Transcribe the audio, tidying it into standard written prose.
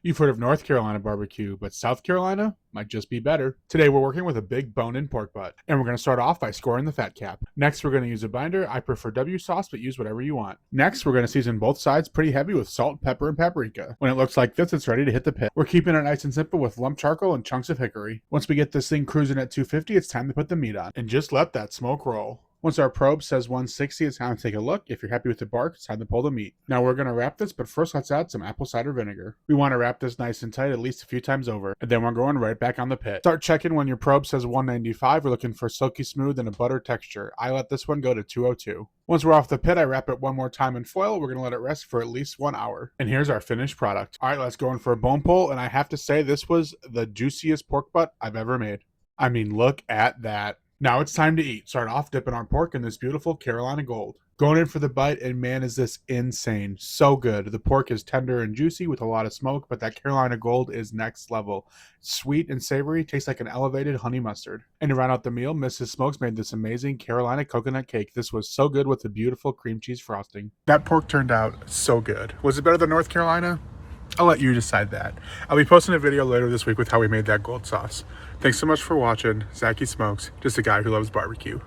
You've heard of North Carolina barbecue, but South Carolina might just be better. Today we're working with a big bone-in pork butt, and we're going to start off by scoring the fat cap. Next we're going to use a binder. I prefer W sauce, but use whatever you want. Next we're going to season both sides pretty heavy with salt, pepper, and paprika. When it looks like this, it's ready to hit the pit. We're keeping it nice and simple with lump charcoal and chunks of hickory. Once we get this thing cruising at 250, it's time to put the meat on, and just let that smoke roll. Once our probe says 160, it's time to take a look. If you're happy with the bark, it's time to pull the meat. Now we're going to wrap this, but first let's add some apple cider vinegar. We want to wrap this nice and tight at least a few times over, and then we're going right back on the pit. Start checking when your probe says 195. We're looking for silky smooth and a butter texture. I let this one go to 202. Once we're off the pit, I wrap it one more time in foil. We're going to let it rest for at least 1 hour. And here's our finished product. All right, let's go in for a bone pull, and I have to say this was the juiciest pork butt I've ever made. I mean, look at that. Now it's time to eat. Start off dipping our pork in this beautiful Carolina Gold. Going in for the bite, and man, is this insane. So good. The pork is tender and juicy with a lot of smoke, but that Carolina Gold is next level. Sweet and savory, tastes like an elevated honey mustard. And to round out the meal, Mrs. Smokes made this amazing Carolina coconut cake. This was so good with the beautiful cream cheese frosting. That pork turned out so good. Was it better than North Carolina? I'll let you decide that. I'll be posting a video later this week with how we made that gold sauce. Thanks so much for watching. Zachy Smokes, just a guy who loves barbecue.